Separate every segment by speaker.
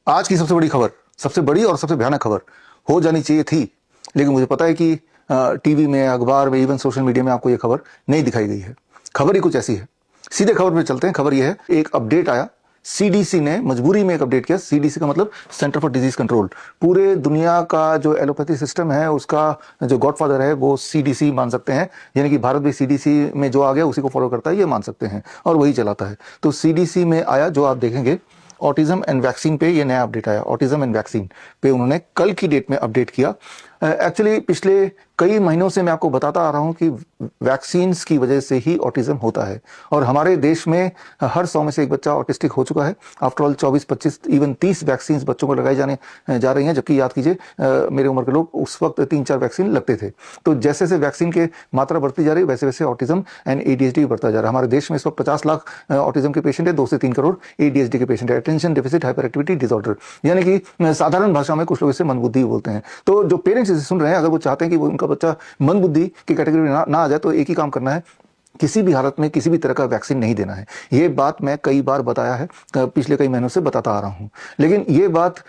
Speaker 1: आज की सबसे बड़ी खबर, सबसे बड़ी और सबसे भयानक खबर हो जानी चाहिए थी, लेकिन मुझे पता है कि टीवी में, अखबार में, इवन सोशल मीडिया में आपको ये खबर नहीं दिखाई गई है। खबर ही कुछ ऐसी है। सीधे खबर पे चलते हैं। खबर ये है, एक अपडेट आया, सीडीसी ने मजबूरी में एक अपडेट किया। सीडीसी का मतलब सेंटर फॉर डिजीज कंट्रोल। पूरे दुनिया का जो एलोपैथी सिस्टम है उसका जो गॉडफादर है वो सीडीसी मान सकते हैं, यानी कि भारत भी सीडीसी में जो आ गया उसी को फॉलो करता है, ये मान सकते हैं और वही चलाता है। तो सीडीसी में आया, जो आप देखेंगे ऑटिज्म एंड वैक्सीन पे ये नया अपडेट आया। ऑटिज्म एंड वैक्सीन पे उन्होंने कल की डेट में अपडेट किया। एक्चुअली पिछले कई महीनों से मैं आपको बताता आ रहा हूं कि वैक्सीन्स की वजह से ही ऑटिज्म होता है और हमारे देश में हर 100 में से एक बच्चा ऑटिस्टिक हो चुका है। आफ्टर ऑल 24, 25, इवन 30 वैक्सीन बच्चों को लगाई जाने जा रही हैं, जबकि याद कीजिए मेरे उम्र के लोग उस वक्त 3-4 वैक्सीन लगते थे। तो जैसे जैसे वैक्सीन की मात्रा बढ़ती जा रही है वैसे वैसे ऑटिज्म एंड एडीएचडी बढ़ता जा रहा है। हमारे देश में इस वक्त 50 लाख ऑटिज्म के पेशेंट है, 2 से 3 करोड़ एडीएचडी के पेशेंट है, attention deficit hyper activity disorder, यानी कि साधारण भाषा में कुछ लोग इसे मंदबुद्धि बोलते हैं। तो जो पेरेंट्स इसे सुन रहे हैं, अगर वो चाहते हैं कि वो उनका बच्चा मंदबुद्धि की कैटेगरी में ना आ जाए, तो एक ही काम करना है, किसी भी हालत में किसी भी तरह का वैक्सीन नहीं देना है। ये बात मैं कई बार बताया है, पिछले कई महीनों से बताता आ रहा हूं, लेकिन ये बात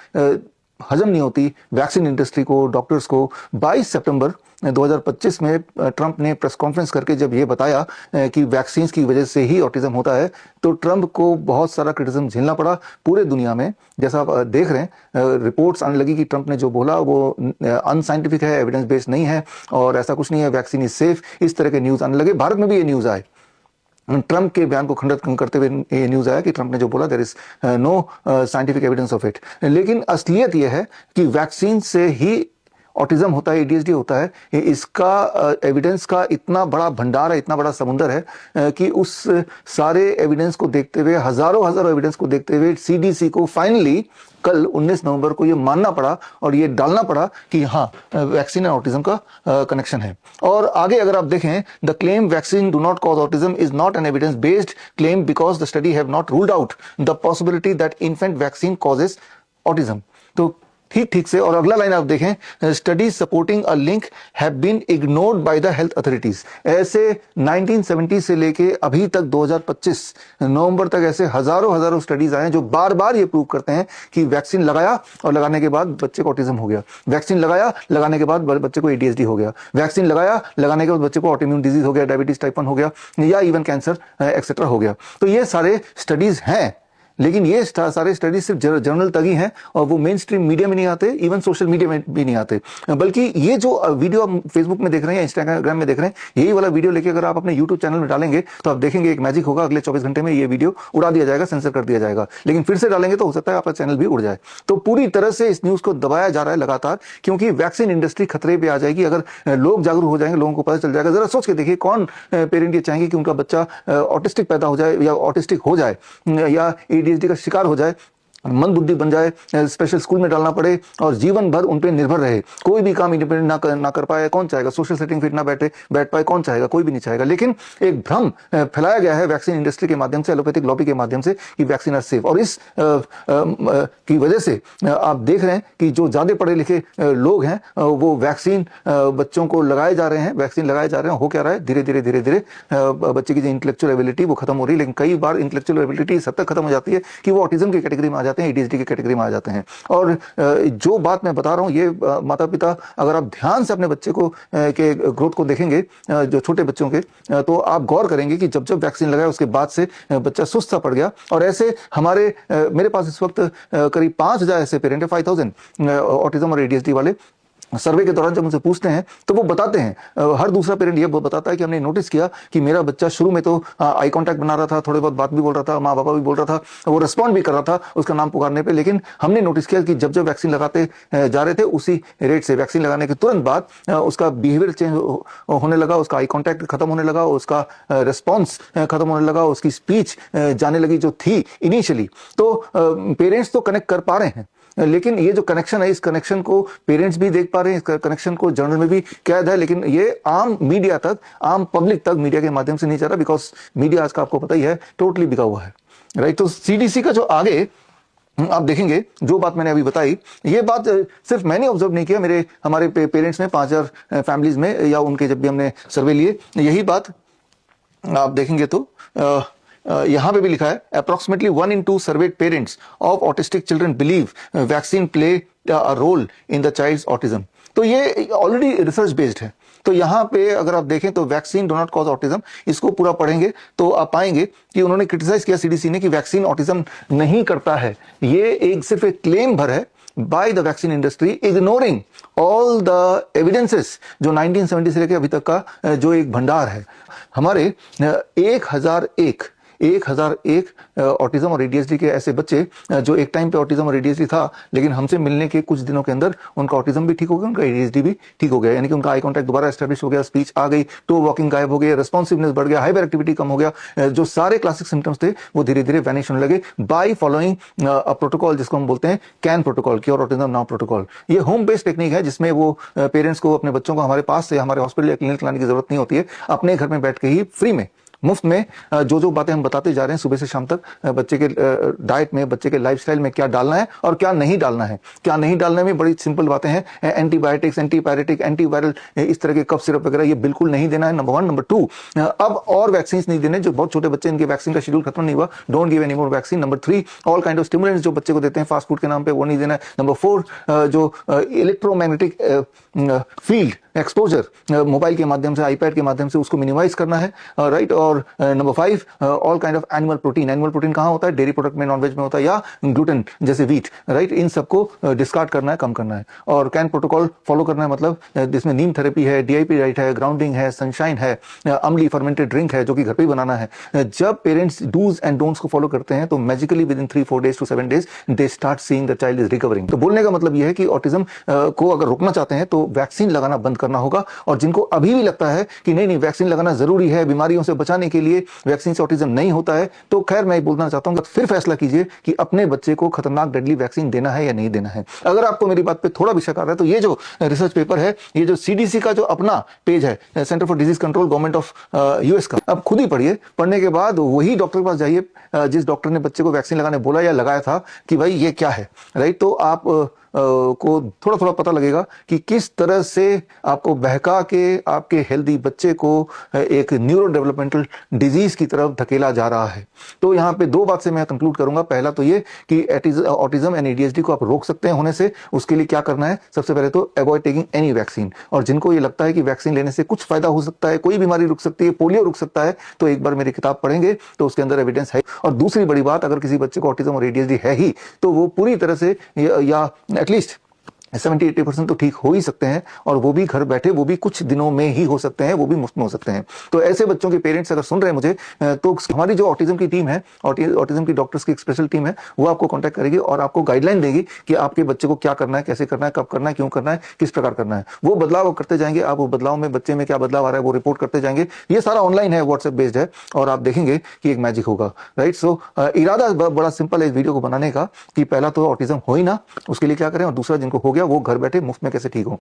Speaker 1: हजम नहीं होती वैक्सीन इंडस्ट्री को, डॉक्टर्स को। 22 सितंबर 2025 में ट्रंप ने प्रेस कॉन्फ्रेंस करके जब ये बताया कि वैक्सीन की वजह से ही ऑटिज्म होता है, तो ट्रंप को बहुत सारा क्रिटिसिज्म झेलना पड़ा पूरे दुनिया में। जैसा आप देख रहे हैं, रिपोर्ट्स आने लगी कि ट्रंप ने जो बोला वो अनसाइंटिफिक है, एविडेंस बेस्ड नहीं है और ऐसा कुछ नहीं है, वैक्सीन इज सेफ, इस तरह के न्यूज आने लगे। भारत में भी ये न्यूज आए। ट्रंप के बयान को खंडित करते हुए ये न्यूज आया कि ट्रंप ने जो बोला there is no scientific evidence of it. लेकिन असलियत यह है कि वैक्सीन से ही ऑटिज्म होता है, एडीएचडी होता है। इसका एविडेंस का इतना बड़ा भंडार है, इतना बड़ा समुंदर है कि उस सारे एविडेंस को देखते हुए, हजारों हजारों एविडेंस को देखते हुए सीडीसी को फाइनली कल 19 नवंबर को ये मानना पड़ा और ये डालना पड़ा कि हाँ, वैक्सीन और ऑटिज्म का कनेक्शन है। और आगे अगर आप देखें, the claim vaccine do not cause autism is not an evidence based claim because the study have not ruled out the possibility that infant vaccine causes autism. तो ठीक से, और अगला लाइन आप देखें, studies supporting a link have been ignored by the health authorities. ऐसे 1970 से लेके अभी तक 2025 नवंबर तक ऐसे हजारों हजारों स्टडीज आए हैं जो बार बार ये प्रूव करते हैं कि वैक्सीन लगाया और लगाने के बाद बच्चे को ऑटिज्म हो गया, वैक्सीन लगाया लगाने के बाद बच्चे को एडीएचडी हो गया, वैक्सीन लगाया लगाने के बाद बच्चे को ऑटोइम्यून डिजीज हो गया, डायबिटीज टाइप 1 हो गया या इवन कैंसर एक्सेट्रा हो गया। तो ये सारे स्टडीज हैं, लेकिन ये सारे स्टडीज सिर्फ जर्नल तक ही हैं और वो मेन स्ट्रीम मीडिया में नहीं आते, इवन सोशल मीडिया में भी नहीं आते। बल्कि ये जो वीडियो आप फेसबुक में देख रहे हैं, इंस्टाग्राम में देख रहे हैं, यही वाला वीडियो लेके अगर आप अपने यूट्यूब चैनल में डालेंगे तो आप देखेंगे एक मैजिक होगा, अगले 24 घंटे में ये वीडियो उड़ा दिया जाएगा, सेंसर कर दिया जाएगा। लेकिन फिर से डालेंगे तो हो सकता है आपका चैनल भी उड़ जाए। तो पूरी तरह से इस न्यूज को दबाया जा रहा है लगातार, क्योंकि वैक्सीन इंडस्ट्री खतरे पे आ जाएगी अगर लोग जागरूक हो जाएंगे, लोगों को पता चल जाएगा। जरा सोच के देखिए, कौन पेरेंट ये चाहेंगे कि उनका बच्चा ऑटिस्टिक पैदा हो जाए या ऑटिस्टिक हो जाए या एडीएचडी का शिकार हो जाए, मंदबुद्धि बन जाए, स्पेशल स्कूल में डालना पड़े और जीवन भर उन पे निर्भर रहे, कोई भी काम इंडिपेंडेंट ना कर पाए। कौन चाहेगा? सोशल सेटिंग फिट ना बैठ पाए, कौन चाहेगा? कोई भी नहीं चाहेगा। लेकिन एक भ्रम फैलाया गया है वैक्सीन इंडस्ट्री के माध्यम से, एलोपैथिक लॉबी के माध्यम से, कि वैक्सीन आर सेफ। और इस की वजह से आप देख रहे हैं कि जो ज्यादा पढ़े लिखे लोग हैं वो वैक्सीन बच्चों को लगाए जा रहे हैं, वैक्सीन लगाए जा रहे हैं। हो क्या रहा है, धीरे धीरे बच्चे की जो इंटेलेक्चुअल एबिलिटी वो खत्म हो रही है। लेकिन कई बार इंटेलेक्चुअल एबिलिटी इस हद तक खत्म हो जाती है कि वो ऑटिज्म की कैटेगरी में आ जाते हैं, एडीएचडी की कैटेगरी में आ जाते हैं। और जो बात मैं बता रहा हूं, ये माता पिता अगर आप ध्यान से अपने बच्चे को के ग्रोथ को देखेंगे, जो छोटे बच्चों के, तो आप गौर करेंगे कि जब जब वैक्सीन लगाया उसके बाद से बच्चा सुस्त सा पड़ गया। और ऐसे मेरे पास इस वक्त करीब 5000 ऐसे पेरेंट है, 5000 ऑटिज्म और एडीएचडी वाले। सर्वे के दौरान जब उनसे पूछते हैं तो वो बताते हैं, हर दूसरा पेरेंट ये बताता है कि हमने नोटिस किया कि मेरा बच्चा शुरू में तो आई कांटेक्ट बना रहा था, थोड़े बहुत बात भी बोल रहा था, माँ बाबा भी बोल रहा था, वो रिस्पॉन्ड भी कर रहा था उसका नाम पुकारने पे। लेकिन हमने नोटिस किया कि जब जब वैक्सीन लगाते जा रहे थे उसी रेट से वैक्सीन लगाने के तुरंत बाद उसका बिहेवियर चेंज होने लगा, उसका आई कॉन्टैक्ट खत्म होने लगा, उसका रिस्पॉन्स खत्म होने लगा, उसकी स्पीच जाने लगी जो थी इनिशियली। तो पेरेंट्स तो कनेक्ट कर पा रहे हैं, लेकिन ये जो कनेक्शन है, इस कनेक्शन को पेरेंट्स भी देख पा रहे हैं, इस कनेक्शन को जर्नल में भी कैद है, लेकिन ये आम मीडिया तक, आम पब्लिक तक मीडिया के माध्यम से नहीं जा रहा, बिकॉज मीडिया आज का आपको पता ही है टोटली बिका हुआ है, राइट। तो सीडीसी का जो आगे आप देखेंगे, जो बात मैंने अभी बताई, ये बात सिर्फ मैंने ऑब्जर्व नहीं किया, हमारे पेरेंट्स में 5000 फैमिलीज में, या उनके जब भी हमने सर्वे लिए, यही बात आप देखेंगे तो यहां पे भी लिखा है approximately 1 in 2 surveyed parents of autistic children believe vaccine play a role in the child's autism. तो ये ऑलरेडी रिसर्च बेस्ड है। तो यहाँ पे अगर आप देखें तो vaccine do not cause autism, इसको पूरा पढ़ेंगे तो आप पाएंगे कि उन्होंने क्रिटिसाइज किया सीडीसी ने कि वैक्सीन ऑटिज्म नहीं करता है। ये एक सिर्फ एक क्लेम भर है by the vaccine industry, ignoring all the evidences जो 1970 से लेकर अभी तक का जो एक भंडार है। हमारे 1001 ऑटिज्म और एडीएचडी के ऐसे बच्चे जो एक टाइम पे ऑटिज्म और एडीएचडी था, लेकिन हमसे मिलने के कुछ दिनों के अंदर उनका ऑटिज्म भी ठीक हो गया, उनका एडीएचडी भी ठीक हो गया। यानी कि उनका आई कांटेक्ट दोबारा एस्टैब्लिश हो गया, स्पीच आ गई, टो वॉकिंग गायब हो गया, रेस्पॉन्सिवनेस बढ़ गया, हाइपर एक्टिविटी कम हो गया, जो सारे क्लासिक सिम्टम्स थे वो धीरे धीरे वैनिश होने लगे बाय फॉलोइंग अ प्रोटोकॉल जिसको हम बोलते हैं can protocol, cure autism now protocol. ये होम बेस्ड टेक्निक है जिसमें वो पेरेंट्स को अपने बच्चों को हमारे पास से हमारे हॉस्पिटल या क्लिनिक लाने की जरूरत नहीं होती है, अपने घर में बैठ के ही फ्री में मुफ्त में जो जो बातें हम बताते जा रहे हैं सुबह से शाम तक, बच्चे के डाइट में, बच्चे के लाइफस्टाइल में क्या डालना है और क्या नहीं डालना है। क्या नहीं डालने में बड़ी सिंपल बातें हैं, एंटीबायोटिक्स, एंटीपायरेटिक, एंटीवायरल, इस तरह के कफ सिरप वगैरह ये बिल्कुल नहीं देना है, नंबर 1। नंबर 2, अब और वैक्सीन नहीं देने, जो बहुत छोटे बच्चे इनके वैक्सीन का शेड्यूल खत्म नहीं हुआ, don't give any more vaccine. Number 3, all kind of stimulants जो बच्चे को देते हैं फास्ट फूड के नाम पे, वो नहीं देना है। नंबर 4, जो इलेक्ट्रोमैग्नेटिक फील्ड एक्सपोजर मोबाइल के माध्यम से, आईपैड के माध्यम से उसको मिनिमाइज करना है, राइट। और number 5, all kind of animal protein. Animal protein कहाँ होता है? डेयरी प्रोडक्ट में, नॉनवेज में होता है, या ग्लूटेन जैसे व्हीट, राइट। इन सबको डिस्कार्ड करना है, कम करना है। और कैन प्रोटोकॉल फॉलो करना है, मतलब जिसमें नीम थेरेपी है, डीआईपी राइट है, ग्राउंडिंग है, सनशाइन है, अम्ली फर्मेंटेड ड्रिंक है जो कि घर पे ही बनाना है। जब पेरेंट्स डूज एंड डोंट्स को फॉलो करते हैं तो magically with in 3-4 days to 7 days they start seeing the child is recovering. तो बोलने का मतलब यह है कि ऑटिज्म को अगर रोकना चाहते हैं तो वैक्सीन लगाना बंद करना होगा। और जिनको अभी भी लगता है कि नहीं वैक्सीन लगाना जरूरी है बीमारियों से बचाने के लिए, वैक्सीन से ऑटिज्म नहीं होता है, तो खैर मैं बोलना चाहता हूं फिर फैसला कीजिए कि अपने बच्चे को खतरनाक डेडली वैक्सीन देना है या नहीं देना है। अगर आपको मेरी बात पे थोड़ा भी शक आ रहा है तो ये जो रिसर्च पेपर है, ये जो सीडीसी का जो अपना पेज है, centre for disease control, government of US का, अब खुद ही पढ़िए। पढ़ने के बाद वही डॉक्टर के पास जाइए जिस डॉक्टर ने बच्चे को वैक्सीन लगाने बोला या लगाया था, कि भाई ये क्या है, राइट। तो आप को थोड़ा थोड़ा पता लगेगा कि किस तरह से आपको बहका के आपके हेल्दी बच्चे को एक न्यूरो डेवलपमेंटल डिजीज की तरफ धकेला जा रहा है। तो यहाँ पे 2 बात से मैं कंक्लूड करूंगा। पहला तो ये कि ऑटिज्म एंड एडीएचडी को आप रोक सकते हैं होने से। उसके लिए क्या करना है? सबसे पहले तो अवॉइड टेकिंग एनी वैक्सीन। और जिनको ये लगता है कि वैक्सीन लेने से कुछ फायदा हो सकता है, कोई बीमारी रुक सकती है, पोलियो रुक सकता है, तो एक बार मेरी किताब पढ़ेंगे तो उसके अंदर एविडेंस है। और दूसरी बड़ी बात, अगर किसी बच्चे को ऑटिज्म और एडीएचडी है ही तो वो पूरी तरह से या एटलीस्ट 70-80% तो ठीक हो ही सकते हैं, और वो भी घर बैठे, वो भी कुछ दिनों में ही हो सकते हैं, वो भी मुफ्त में हो सकते हैं। तो ऐसे बच्चों के पेरेंट्स अगर सुन रहे हैं मुझे, तो हमारी जो ऑटिज्म की टीम है, ऑटिज्म की डॉक्टर्स की एक स्पेशल टीम है, वो आपको कांटेक्ट करेगी और आपको गाइडलाइन देगी कि आपके बच्चे को क्या करना है, कैसे करना है, कब करना है, क्यों करना है, किस प्रकार करना है। वो बदलाव करते जाएंगे आप, वो बदलाव में बच्चे में क्या बदलाव आ रहा है वो रिपोर्ट करते जाएंगे। ये सारा ऑनलाइन है, व्हाट्सएप बेस्ड है, और आप देखेंगे कि एक मैजिक होगा, राइट। सो इरादा बड़ा सिंपल है इस वीडियो को बनाने का, कि पहला तो ऑटिज्म हो ही ना, उसके लिए क्या करें, और दूसरा जिनको हो गया वो घर बैठे मुफ्त में कैसे ठीक हो।